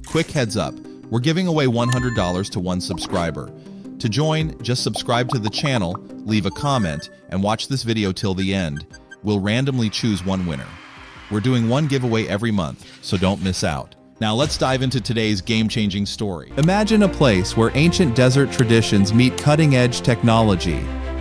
quick heads up, we're giving away $100 to one subscriber. To join, just subscribe to the channel, leave a comment, and watch this video till the end. We'll randomly choose one winner. We're doing one giveaway every month, so don't miss out. Now let's dive into today's game-changing story. Imagine a place where ancient desert traditions meet cutting-edge technology,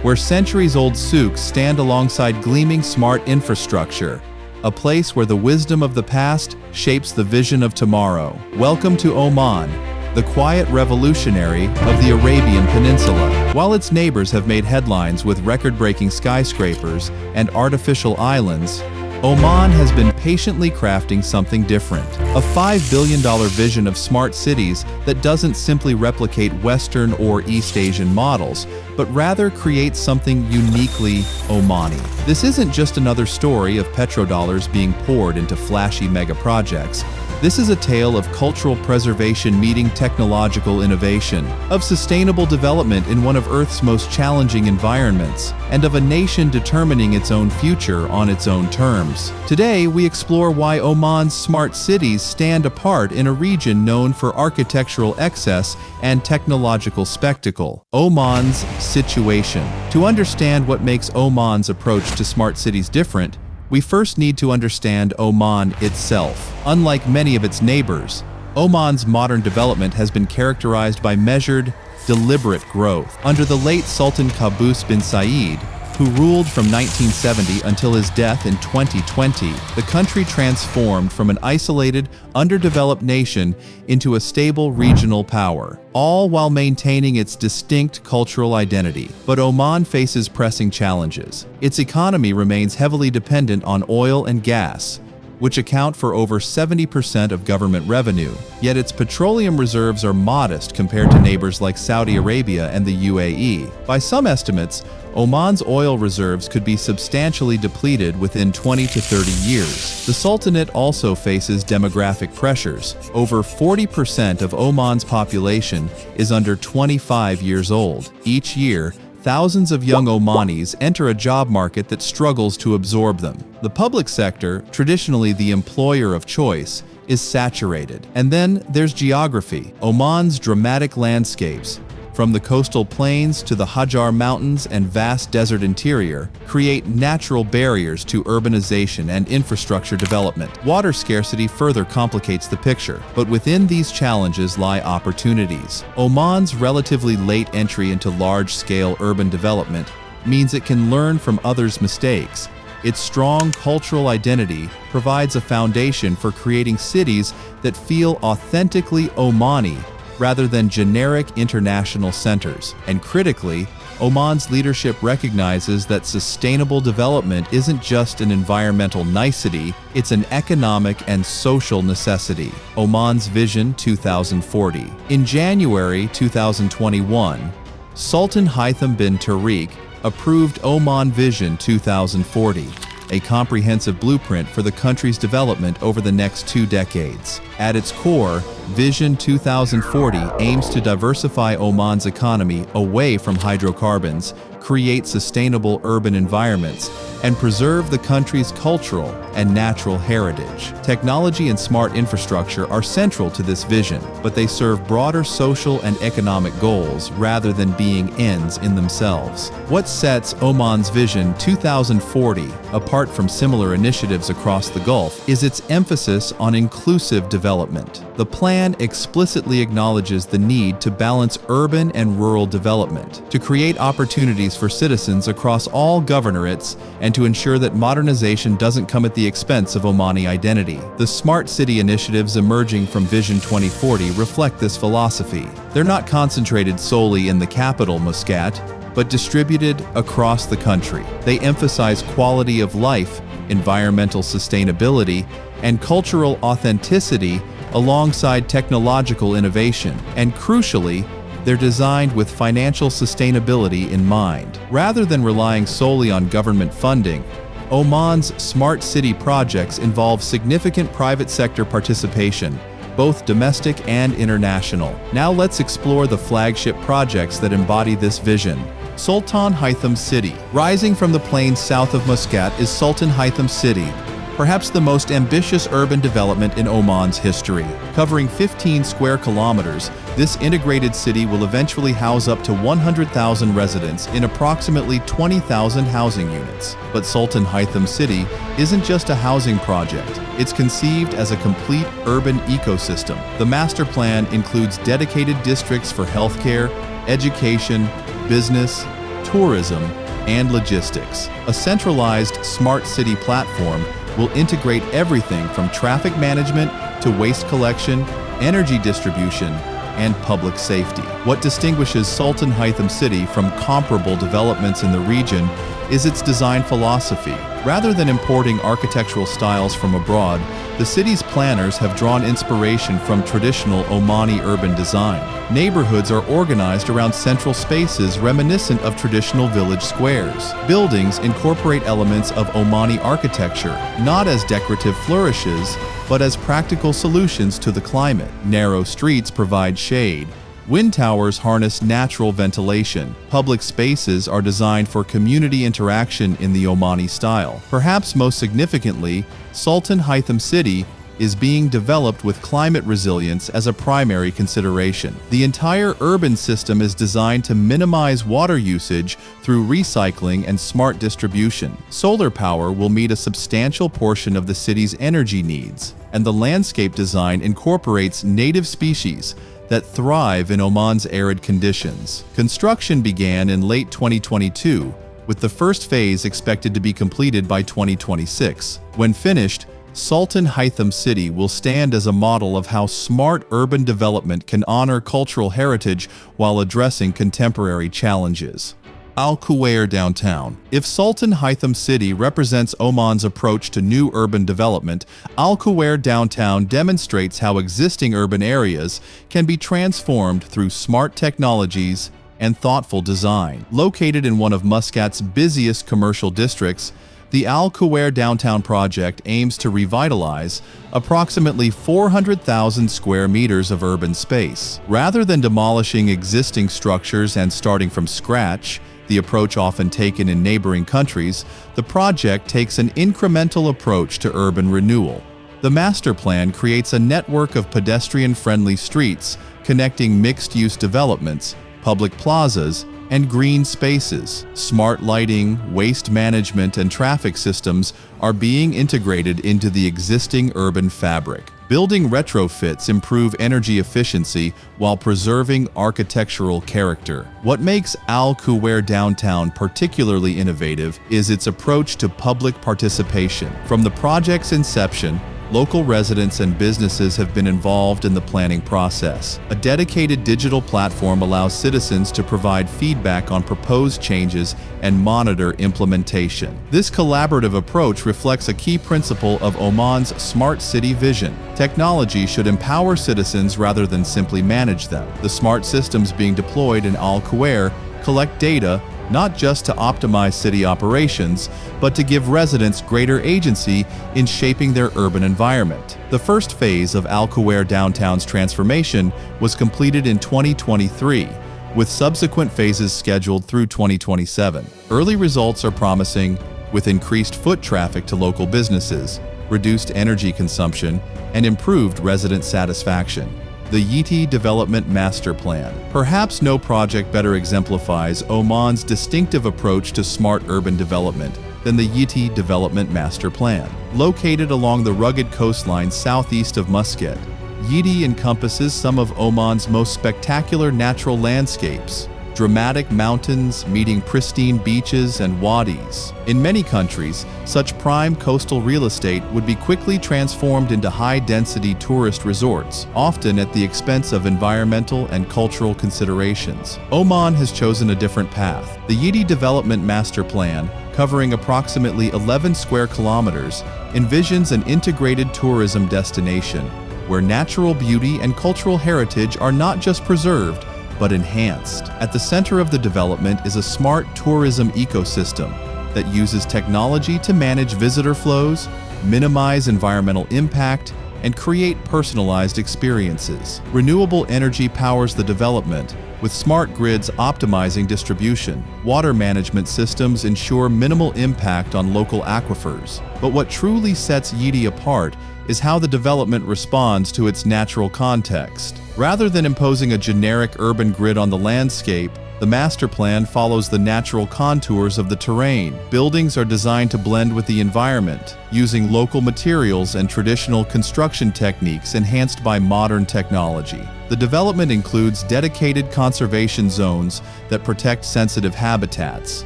where centuries-old souks stand alongside gleaming smart infrastructure, a place where the wisdom of the past shapes the vision of tomorrow. Welcome to Oman, the quiet revolutionary of the Arabian Peninsula. While its neighbors have made headlines with record-breaking skyscrapers and artificial islands, Oman has been patiently crafting something different. A $5 billion vision of smart cities that doesn't simply replicate Western or East Asian models, but rather creates something uniquely Omani. This isn't just another story of petrodollars being poured into flashy megaprojects. This is a tale of cultural preservation meeting technological innovation, of sustainable development in one of Earth's most challenging environments, and of a nation determining its own future on its own terms. Today, we explore why Oman's smart cities stand apart in a region known for architectural excess and technological spectacle. Oman's Situation. To understand what makes Oman's approach to smart cities different, we first need to understand Oman itself. Unlike many of its neighbors, Oman's modern development has been characterized by measured, deliberate growth. Under the late Sultan Qaboos bin Said, who ruled from 1970 until his death in 2020, the country transformed from an isolated, underdeveloped nation into a stable regional power, all while maintaining its distinct cultural identity. But Oman faces pressing challenges. Its economy remains heavily dependent on oil and gas, which account for over 70% of government revenue, yet its petroleum reserves are modest compared to neighbors like Saudi Arabia and the UAE. By some estimates, Oman's oil reserves could be substantially depleted within 20 to 30 years. The Sultanate also faces demographic pressures. Over 40% of Oman's population is under 25 years old. Each year, thousands of young Omanis enter a job market that struggles to absorb them. The public sector, traditionally the employer of choice, is saturated. And then there's geography. Oman's dramatic landscapes, from the coastal plains to the Hajar Mountains and vast desert interior, create natural barriers to urbanization and infrastructure development. Water scarcity further complicates the picture, but within these challenges lie opportunities. Oman's relatively late entry into large-scale urban development means it can learn from others' mistakes. Its strong cultural identity provides a foundation for creating cities that feel authentically Omani, rather than generic international centers. And critically, Oman's leadership recognizes that sustainable development isn't just an environmental nicety, it's an economic and social necessity. Oman's Vision 2040. In January 2021, Sultan Haitham bin Tariq approved Oman Vision 2040, a comprehensive blueprint for the country's development over the next 2 decades. At its core, Vision 2040 aims to diversify Oman's economy away from hydrocarbons, create sustainable urban environments, and preserve the country's cultural and natural heritage. Technology and smart infrastructure are central to this vision, but they serve broader social and economic goals rather than being ends in themselves. What sets Oman's Vision 2040 apart from similar initiatives across the Gulf is its emphasis on inclusive development. The plan explicitly acknowledges the need to balance urban and rural development, to create opportunities for citizens across all governorates, and to ensure that modernization doesn't come at the expense of Omani identity. The smart city initiatives emerging from Vision 2040 reflect this philosophy. They're not concentrated solely in the capital, Muscat, but distributed across the country. They emphasize quality of life, environmental sustainability, and cultural authenticity alongside technological innovation. And crucially, they're designed with financial sustainability in mind. Rather than relying solely on government funding, Oman's smart city projects involve significant private sector participation, both domestic and international. Now let's explore the flagship projects that embody this vision. Sultan Haitham City. Rising from the plains south of Muscat is Sultan Haitham City, perhaps the most ambitious urban development in Oman's history. Covering 15 square kilometers, this integrated city will eventually house up to 100,000 residents in approximately 20,000 housing units. But Sultan Haitham City isn't just a housing project. It's conceived as a complete urban ecosystem. The master plan includes dedicated districts for healthcare, education, business, tourism, and logistics. A centralized smart city platform will integrate everything from traffic management to waste collection, energy distribution, and public safety. What distinguishes Sultan Haitham City from comparable developments in the region is its design philosophy. Rather than importing architectural styles from abroad, the city's planners have drawn inspiration from traditional Omani urban design. Neighborhoods are organized around central spaces reminiscent of traditional village squares. Buildings incorporate elements of Omani architecture, not as decorative flourishes, but as practical solutions to the climate. Narrow streets provide shade. Wind towers harness natural ventilation. Public spaces are designed for community interaction in the Omani style. Perhaps most significantly, Sultan Haitham City is being developed with climate resilience as a primary consideration. The entire urban system is designed to minimize water usage through recycling and smart distribution. Solar power will meet a substantial portion of the city's energy needs, and the landscape design incorporates native species that thrive in Oman's arid conditions. Construction began in late 2022, with the first phase expected to be completed by 2026. When finished, Sultan Haitham City will stand as a model of how smart urban development can honor cultural heritage while addressing contemporary challenges. Al Kuwair downtown. If Sultan Haitham City represents Oman's approach to new urban development, Al Kuwair downtown demonstrates how existing urban areas can be transformed through smart technologies and thoughtful design. Located in one of Muscat's busiest commercial districts, the Al Kuwair Downtown Project aims to revitalize approximately 400,000 square meters of urban space. Rather than demolishing existing structures and starting from scratch, the approach often taken in neighboring countries, the project takes an incremental approach to urban renewal. The master plan creates a network of pedestrian-friendly streets connecting mixed-use developments, public plazas, and green spaces. Smart lighting, waste management, and traffic systems are being integrated into the existing urban fabric. Building retrofits improve energy efficiency while preserving architectural character. What makes Al Kuwair downtown particularly innovative is its approach to public participation. From the project's inception, local residents and businesses have been involved in the planning process. A dedicated digital platform allows citizens to provide feedback on proposed changes and monitor implementation. This collaborative approach reflects a key principle of Oman's smart city vision. Technology should empower citizens rather than simply manage them. The smart systems being deployed in Al Kuwair collect data not just to optimize city operations, but to give residents greater agency in shaping their urban environment. The first phase of Al Kuwair downtown's transformation was completed in 2023, with subsequent phases scheduled through 2027. Early results are promising, with increased foot traffic to local businesses, reduced energy consumption, and improved resident satisfaction. The Yiti Development Master Plan. Perhaps no project better exemplifies Oman's distinctive approach to smart urban development than the Yiti Development Master Plan. Located along the rugged coastline southeast of Muscat, Yiti encompasses some of Oman's most spectacular natural landscapes, dramatic mountains meeting pristine beaches and wadis. In many countries, such prime coastal real estate would be quickly transformed into high-density tourist resorts, often at the expense of environmental and cultural considerations. Oman has chosen a different path. The Yiti Development Master Plan, covering approximately 11 square kilometers, envisions an integrated tourism destination where natural beauty and cultural heritage are not just preserved, but enhanced. At the center of the development is a smart tourism ecosystem that uses technology to manage visitor flows, minimize environmental impact, and create personalized experiences. Renewable energy powers the development, with smart grids optimizing distribution. Water management systems ensure minimal impact on local aquifers. But what truly sets Yiti apart is how the development responds to its natural context. Rather than imposing a generic urban grid on the landscape, the master plan follows the natural contours of the terrain. Buildings are designed to blend with the environment, using local materials and traditional construction techniques enhanced by modern technology. The development includes dedicated conservation zones that protect sensitive habitats.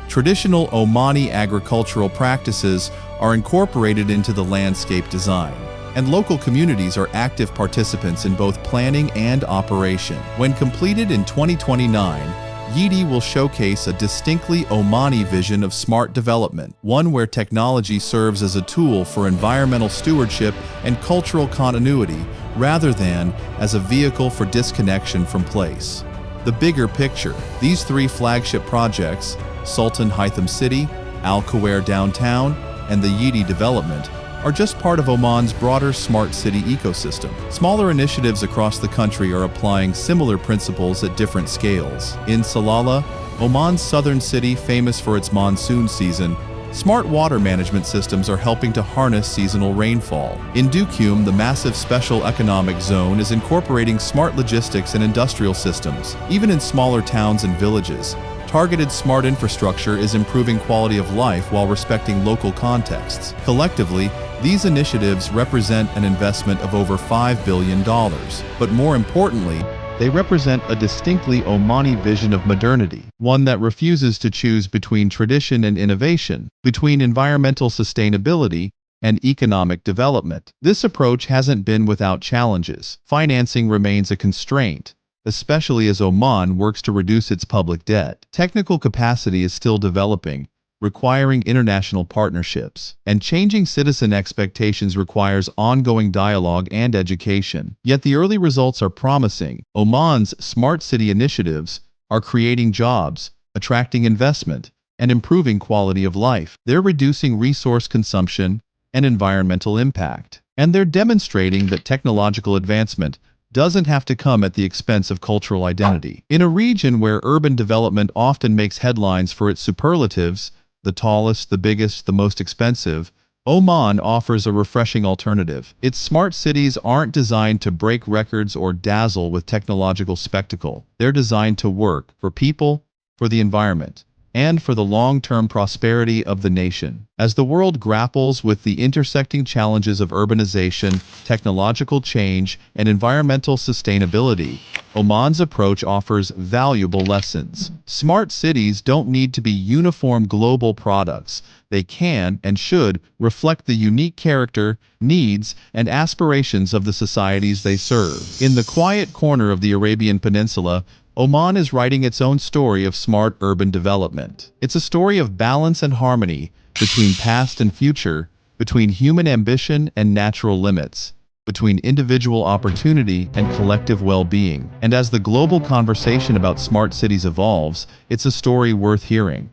Traditional Omani agricultural practices are incorporated into the landscape design, and local communities are active participants in both planning and operation. When completed in 2029, Yiti will showcase a distinctly Omani vision of smart development, one where technology serves as a tool for environmental stewardship and cultural continuity rather than as a vehicle for disconnection from place. The bigger picture: these three flagship projects, Sultan Haitham City, Al Kuwair Downtown, and the Yiti development, are just part of Oman's broader smart city ecosystem. Smaller initiatives across the country are applying similar principles at different scales. In Salalah, Oman's southern city famous for its monsoon season, smart water management systems are helping to harness seasonal rainfall. In Duqm, the massive special economic zone is incorporating smart logistics and industrial systems. Even in smaller towns and villages, targeted smart infrastructure is improving quality of life while respecting local contexts. Collectively, these initiatives represent an investment of over $5 billion. But more importantly, they represent a distinctly Omani vision of modernity, one that refuses to choose between tradition and innovation, between environmental sustainability and economic development. This approach hasn't been without challenges. Financing remains a constraint, especially as Oman works to reduce its public debt. Technical capacity is still developing, requiring international partnerships, and changing citizen expectations requires ongoing dialogue and education. Yet the early results are promising. Oman's smart city initiatives are creating jobs, attracting investment, and improving quality of life. They're reducing resource consumption and environmental impact, and they're demonstrating that technological advancement doesn't have to come at the expense of cultural identity. In a region where urban development often makes headlines for its superlatives, the tallest, the biggest, the most expensive, Oman offers a refreshing alternative. Its smart cities aren't designed to break records or dazzle with technological spectacle. They're designed to work for people, for the environment, and for the long-term prosperity of the nation. As the world grapples with the intersecting challenges of urbanization, technological change, and environmental sustainability, Oman's approach offers valuable lessons. Smart cities don't need to be uniform global products. They can and should reflect the unique character, needs, and aspirations of the societies they serve. In the quiet corner of the Arabian Peninsula, Oman is writing its own story of smart urban development. It's a story of balance and harmony between past and future, between human ambition and natural limits, between individual opportunity and collective well-being. And as the global conversation about smart cities evolves, it's a story worth hearing.